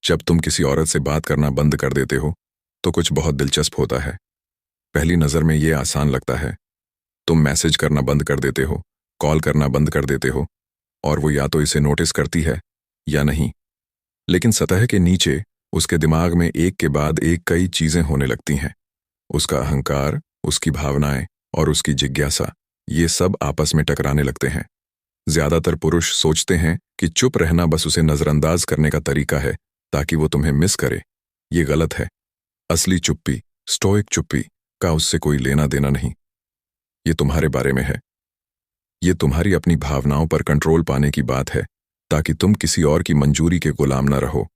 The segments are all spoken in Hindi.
जब तुम किसी औरत से बात करना बंद कर देते हो तो कुछ बहुत दिलचस्प होता है। पहली नज़र में ये आसान लगता है। तुम मैसेज करना बंद कर देते हो, कॉल करना बंद कर देते हो, और वो या तो इसे नोटिस करती है या नहीं। लेकिन सतह के नीचे उसके दिमाग में एक के बाद एक कई चीज़ें होने लगती हैं। उसका अहंकार, उसकी भावनाएं और उसकी जिज्ञासा, ये सब आपस में टकराने लगते हैं। ज्यादातर पुरुष सोचते हैं कि चुप रहना बस उसे नजरअंदाज करने का तरीका है ताकि वो तुम्हें मिस करे। ये गलत है। असली चुप्पी, स्टोइक चुप्पी का उससे कोई लेना देना नहीं। ये तुम्हारे बारे में है। ये तुम्हारी अपनी भावनाओं पर कंट्रोल पाने की बात है ताकि तुम किसी और की मंजूरी के गुलाम न रहो।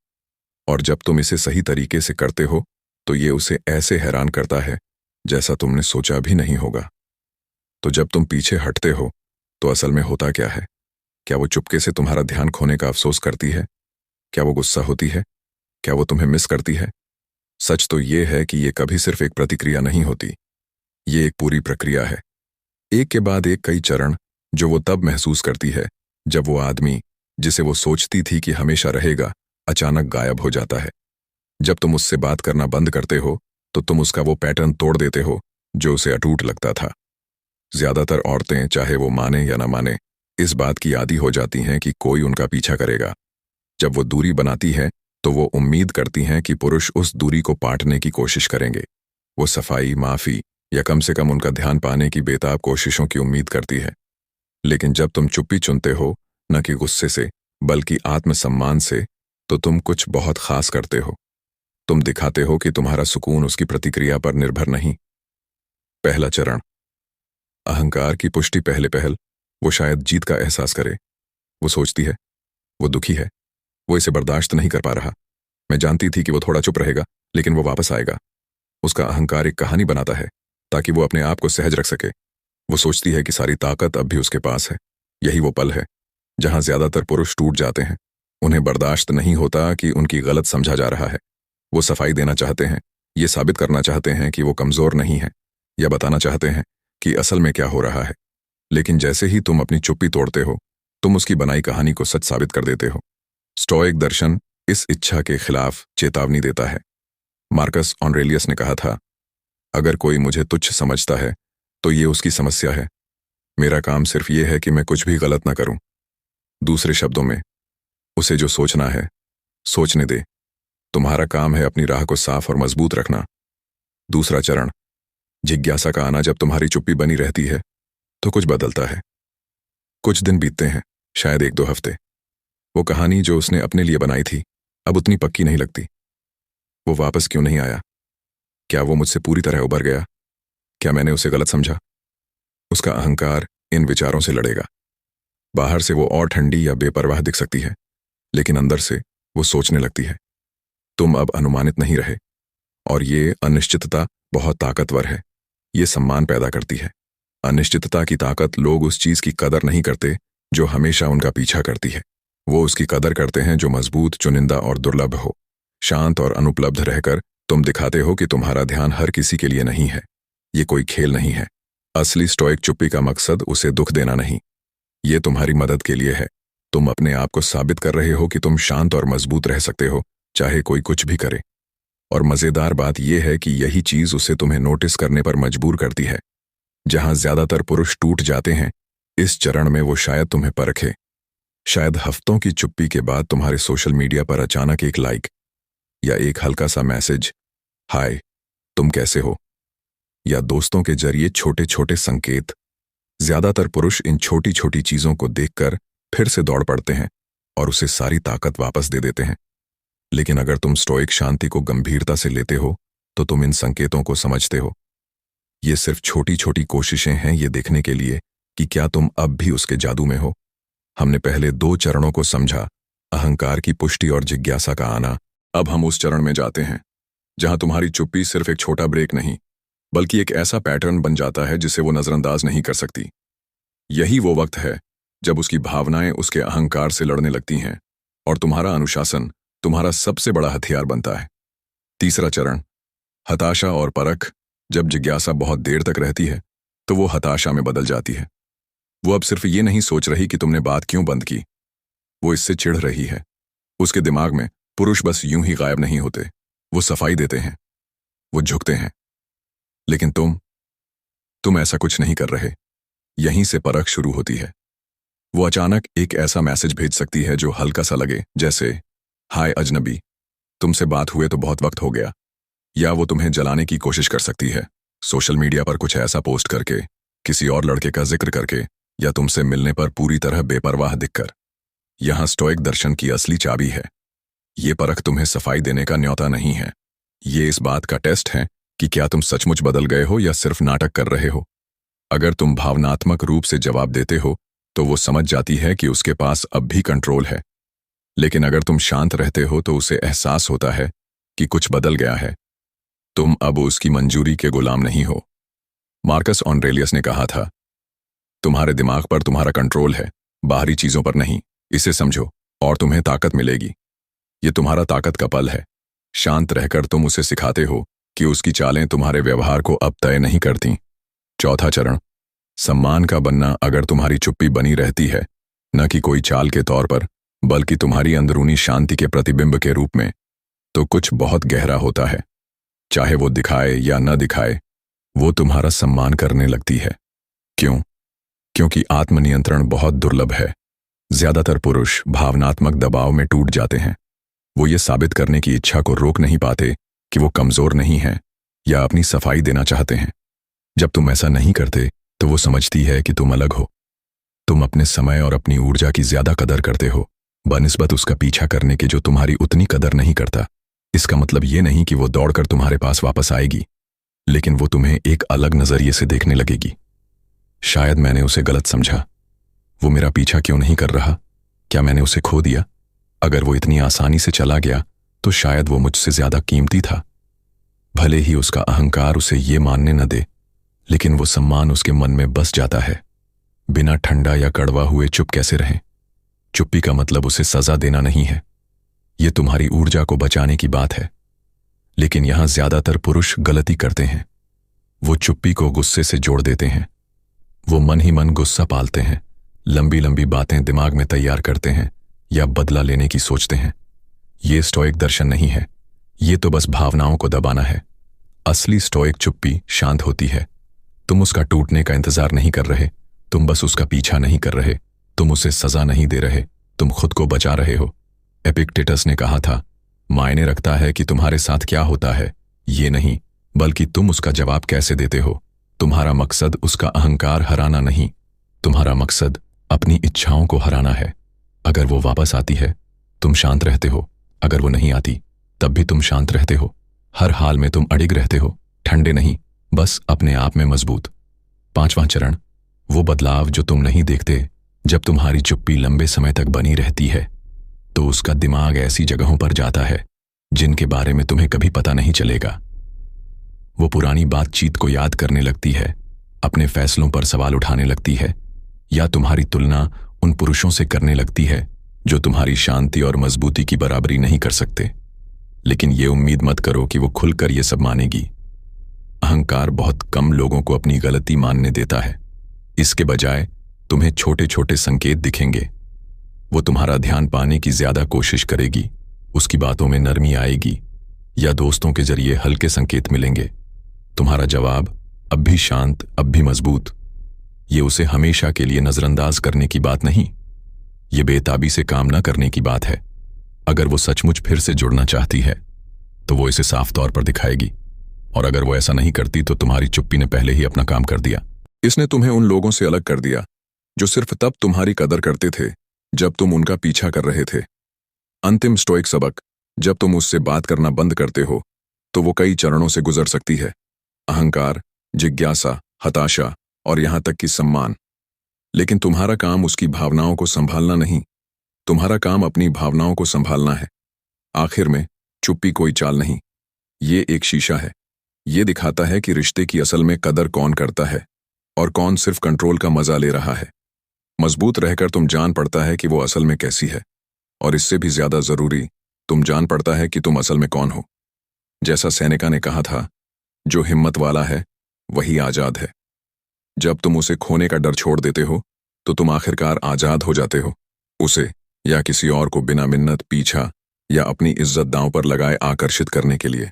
और जब तुम इसे सही तरीके से करते हो तो ये उसे ऐसे हैरान करता है जैसा तुमने सोचा भी नहीं होगा। तो जब तुम पीछे हटते हो तो असल में होता क्या है? क्या वो चुपके से तुम्हारा ध्यान खोने का अफसोस करती है? क्या वो गुस्सा होती है? क्या वो तुम्हें मिस करती है? सच तो ये है कि ये कभी सिर्फ एक प्रतिक्रिया नहीं होती। ये एक पूरी प्रक्रिया है, एक के बाद एक कई चरण, जो वो तब महसूस करती है जब वो आदमी जिसे वो सोचती थी कि हमेशा रहेगा, अचानक गायब हो जाता है। जब तुम उससे बात करना बंद करते हो तो तुम उसका वो पैटर्न तोड़ देते हो जो उसे अटूट लगता था। ज्यादातर औरतें, चाहे वो माने या ना माने, इस बात की आदी हो जाती हैं कि कोई उनका पीछा करेगा। जब वो दूरी बनाती है तो वो उम्मीद करती हैं कि पुरुष उस दूरी को पाटने की कोशिश करेंगे। वो सफाई, माफी या कम से कम उनका ध्यान पाने की बेताब कोशिशों की उम्मीद करती है। लेकिन जब तुम चुप्पी चुनते हो, न कि गुस्से से बल्कि आत्मसम्मान से, तो तुम कुछ बहुत खास करते हो। तुम दिखाते हो कि तुम्हारा सुकून उसकी प्रतिक्रिया पर निर्भर नहीं। पहला चरण, अहंकार की पुष्टि। पहले पहल वो शायद जीत का एहसास करे। वो सोचती है, वो दुखी है, वो इसे बर्दाश्त नहीं कर पा रहा। मैं जानती थी कि वो थोड़ा चुप रहेगा, लेकिन वो वापस आएगा। उसका अहंकार एक कहानी बनाता है ताकि वो अपने आप को सहज रख सके। वो सोचती है कि सारी ताकत अब भी उसके पास है। यही वो पल है जहां ज्यादातर पुरुष टूट जाते हैं। उन्हें बर्दाश्त नहीं होता कि उनकी गलत समझा जा रहा है। वो सफाई देना चाहते हैं, ये साबित करना चाहते हैं कि वो कमजोर नहीं है, या बताना चाहते हैं कि असल में क्या हो रहा है। लेकिन जैसे ही तुम अपनी चुप्पी तोड़ते हो, तुम उसकी बनाई कहानी को सच साबित कर देते हो। स्टोइक दर्शन इस इच्छा के खिलाफ चेतावनी देता है। मार्कस ऑरेलियस ने कहा था, अगर कोई मुझे तुच्छ समझता है तो ये उसकी समस्या है। मेरा काम सिर्फ ये है कि मैं कुछ भी गलत ना करूं। दूसरे शब्दों में, उसे जो सोचना है सोचने दे। तुम्हारा काम है अपनी राह को साफ और मजबूत रखना। दूसरा चरण, जिज्ञासा का आना। जब तुम्हारी चुप्पी बनी रहती है तो कुछ बदलता है। कुछ दिन बीतते हैं, शायद 1-2 हफ्ते। वो कहानी जो उसने अपने लिए बनाई थी अब उतनी पक्की नहीं लगती। वो वापस क्यों नहीं आया? क्या वो मुझसे पूरी तरह उबर गया? क्या मैंने उसे गलत समझा? उसका अहंकार इन विचारों से लड़ेगा। बाहर से वो और ठंडी या बेपरवाह दिख सकती है, लेकिन अंदर से वो सोचने लगती है। तुम अब अनुमानित नहीं रहे, और ये अनिश्चितता बहुत ताकतवर है। ये सम्मान पैदा करती है। अनिश्चितता की ताकत। लोग उस चीज की कदर नहीं करते जो हमेशा उनका पीछा करती है। वो उसकी कदर करते हैं जो मजबूत, चुनिंदा और दुर्लभ हो। शांत और अनुपलब्ध रहकर तुम दिखाते हो कि तुम्हारा ध्यान हर किसी के लिए नहीं है। ये कोई खेल नहीं है। असली स्टोइक चुप्पी का मकसद उसे दुख देना नहीं, ये तुम्हारी मदद के लिए है। तुम अपने आप को साबित कर रहे हो कि तुम शांत और मजबूत रह सकते हो, चाहे कोई कुछ भी करे। और मजेदार बात यह है कि यही चीज उसे तुम्हें नोटिस करने पर मजबूर करती है। जहां ज्यादातर पुरुष टूट जाते हैं, इस चरण में वो शायद तुम्हें परखे। शायद हफ्तों की चुप्पी के बाद तुम्हारे सोशल मीडिया पर अचानक एक लाइक या एक हल्का सा मैसेज, हाय तुम कैसे हो, या दोस्तों के जरिए छोटे छोटे संकेत। ज्यादातर पुरुष इन छोटी छोटी चीजों को देखकर फिर से दौड़ पड़ते हैं और उसे सारी ताकत वापस दे देते हैं। लेकिन अगर तुम स्टोइक शांति को गंभीरता से लेते हो तो तुम इन संकेतों को समझते हो। ये सिर्फ छोटी छोटी कोशिशें हैं ये देखने के लिए कि क्या तुम अब भी उसके जादू में हो। हमने पहले 2 चरणों को समझा, अहंकार की पुष्टि और जिज्ञासा का आना। अब हम उस चरण में जाते हैं जहां तुम्हारी चुप्पी सिर्फ एक छोटा ब्रेक नहीं, बल्कि एक ऐसा पैटर्न बन जाता है जिसे वो नजरअंदाज नहीं कर सकती। यही वो वक्त है जब उसकी भावनाएं उसके अहंकार से लड़ने लगती हैं और तुम्हारा अनुशासन तुम्हारा सबसे बड़ा हथियार बनता है। तीसरा चरण, हताशा और परख। जब जिज्ञासा बहुत देर तक रहती है तो वो हताशा में बदल जाती है। वो अब सिर्फ ये नहीं सोच रही कि तुमने बात क्यों बंद की, वो इससे चिढ़ रही है। उसके दिमाग में पुरुष बस यूं ही गायब नहीं होते, वो सफाई देते हैं, वो झुकते हैं। लेकिन तुम ऐसा कुछ नहीं कर रहे। यहीं से परख शुरू होती है। वो अचानक एक ऐसा मैसेज भेज सकती है जो हल्का सा लगे, जैसे हाय अजनबी, तुमसे बात हुए तो बहुत वक्त हो गया। या वो तुम्हें जलाने की कोशिश कर सकती है, सोशल मीडिया पर कुछ ऐसा पोस्ट करके, किसी और लड़के का जिक्र करके, या तुमसे मिलने पर पूरी तरह बेपरवाह दिखकर। यहां स्टोइक दर्शन की असली चाबी है। ये परख तुम्हें सफाई देने का न्योता नहीं है, ये इस बात का टेस्ट है कि क्या तुम सचमुच बदल गए हो या सिर्फ नाटक कर रहे हो। अगर तुम भावनात्मक रूप से जवाब देते हो तो वो समझ जाती है कि उसके पास अब भी कंट्रोल है। लेकिन अगर तुम शांत रहते हो तो उसे एहसास होता है कि कुछ बदल गया है। तुम अब उसकी मंजूरी के गुलाम नहीं हो। मार्कस ऑरेलियस ने कहा था, तुम्हारे दिमाग पर तुम्हारा कंट्रोल है, बाहरी चीजों पर नहीं। इसे समझो और तुम्हें ताकत मिलेगी। ये तुम्हारा ताकत का पल है। शांत रहकर तुम उसे सिखाते हो कि उसकी चालें तुम्हारे व्यवहार को अब तय नहीं करती। चौथा चरण, सम्मान का बनना। अगर तुम्हारी चुप्पी बनी रहती है, न कि कोई चाल के तौर पर, बल्कि तुम्हारी अंदरूनी शांति के प्रतिबिंब के रूप में, तो कुछ बहुत गहरा होता है। चाहे वो दिखाए या न दिखाए, वो तुम्हारा सम्मान करने लगती है। क्यों? क्योंकि आत्मनियंत्रण बहुत दुर्लभ है। ज्यादातर पुरुष भावनात्मक दबाव में टूट जाते हैं। वो ये साबित करने की इच्छा को रोक नहीं पाते कि वो कमजोर नहीं हैं या अपनी सफाई देना चाहते हैं। जब तुम ऐसा नहीं करते तो वो समझती है कि तुम अलग हो। तुम अपने समय और अपनी ऊर्जा की ज्यादा कदर करते हो बनिस्बत उसका पीछा करने के जो तुम्हारी उतनी कदर नहीं करता। इसका मतलब ये नहीं कि वो दौड़कर तुम्हारे पास वापस आएगी, लेकिन वो तुम्हें एक अलग नजरिए से देखने लगेगी। शायद मैंने उसे गलत समझा। वो मेरा पीछा क्यों नहीं कर रहा? क्या मैंने उसे खो दिया? अगर वो इतनी आसानी से चला गया तो शायद वो मुझसे ज्यादा कीमती था। भले ही उसका अहंकार उसे ये मानने न दे, लेकिन वो सम्मान उसके मन में बस जाता है। बिना ठंडा या कड़वा हुए चुप कैसे रहें? चुप्पी का मतलब उसे सजा देना नहीं है। ये तुम्हारी ऊर्जा को बचाने की बात है। लेकिन यहां ज्यादातर पुरुष गलती करते हैं। वो चुप्पी को गुस्से से जोड़ देते हैं। वो मन ही मन गुस्सा पालते हैं, लंबी लंबी बातें दिमाग में तैयार करते हैं या बदला लेने की सोचते हैं। ये स्टोइक दर्शन नहीं है, ये तो बस भावनाओं को दबाना है। असली स्टोइक चुप्पी शांत होती है। तुम उसका टूटने का इंतजार नहीं कर रहे, तुम बस उसका पीछा नहीं कर रहे, तुम उसे सजा नहीं दे रहे, तुम खुद को बचा रहे हो। एपिक्टेटस ने कहा था, मायने रखता है कि तुम्हारे साथ क्या होता है, ये नहीं, बल्कि तुम उसका जवाब कैसे देते हो। तुम्हारा मकसद उसका अहंकार हराना नहीं, तुम्हारा मकसद अपनी इच्छाओं को हराना है। अगर वो वापस आती है, तुम शांत रहते हो। अगर वो नहीं आती, तब भी तुम शांत रहते हो। हर हाल में तुम अडिग रहते हो, ठंडे नहीं, बस अपने आप में मजबूत। पांचवां चरण, वो बदलाव जो तुम नहीं देखते। जब तुम्हारी चुप्पी लंबे समय तक बनी रहती है, तो उसका दिमाग ऐसी जगहों पर जाता है जिनके बारे में तुम्हें कभी पता नहीं चलेगा। वो पुरानी बातचीत को याद करने लगती है, अपने फैसलों पर सवाल उठाने लगती है, या तुम्हारी तुलना उन पुरुषों से करने लगती है जो तुम्हारी शांति और मजबूती की बराबरी नहीं कर सकते। लेकिन ये उम्मीद मत करो कि वो खुलकर ये सब मानेगी। अहंकार बहुत कम लोगों को अपनी गलती मानने देता है। इसके बजाय तुम्हें छोटे छोटे संकेत दिखेंगे। वो तुम्हारा ध्यान पाने की ज्यादा कोशिश करेगी, उसकी बातों में नरमी आएगी, या दोस्तों के जरिए हल्के संकेत मिलेंगे। तुम्हारा जवाब अब भी शांत, अब भी मजबूत। ये उसे हमेशा के लिए नजरअंदाज करने की बात नहीं, ये बेताबी से काम न करने की बात है। अगर वो सचमुच फिर से जुड़ना चाहती है तो वो इसे साफ तौर पर दिखाएगी, और अगर वो ऐसा नहीं करती तो तुम्हारी चुप्पी ने पहले ही अपना काम कर दिया। इसने तुम्हें उन लोगों से अलग कर दिया जो सिर्फ तब तुम्हारी कदर करते थे जब तुम उनका पीछा कर रहे थे। अंतिम स्टोइक सबक, जब तुम उससे बात करना बंद करते हो तो वो कई चरणों से गुजर सकती है। अहंकार, जिज्ञासा, हताशा और यहां तक कि सम्मान। लेकिन तुम्हारा काम उसकी भावनाओं को संभालना नहीं, तुम्हारा काम अपनी भावनाओं को संभालना है। आखिर में चुप्पी कोई चाल नहीं, ये एक शीशा है। ये दिखाता है कि रिश्ते की असल में कदर कौन करता है और कौन सिर्फ कंट्रोल का मजा ले रहा है। मजबूत रहकर तुम जान पड़ता है कि वो असल में कैसी है, और इससे भी ज्यादा जरूरी, तुम जान पड़ता है कि तुम असल में कौन हो। जैसा सेनेका ने कहा था, जो हिम्मत वाला है वही आजाद है। जब तुम उसे खोने का डर छोड़ देते हो तो तुम आखिरकार आजाद हो जाते हो। उसे या किसी और को बिना मिन्नत, पीछा या अपनी इज्जत दांव पर लगाए आकर्षित करने के लिए?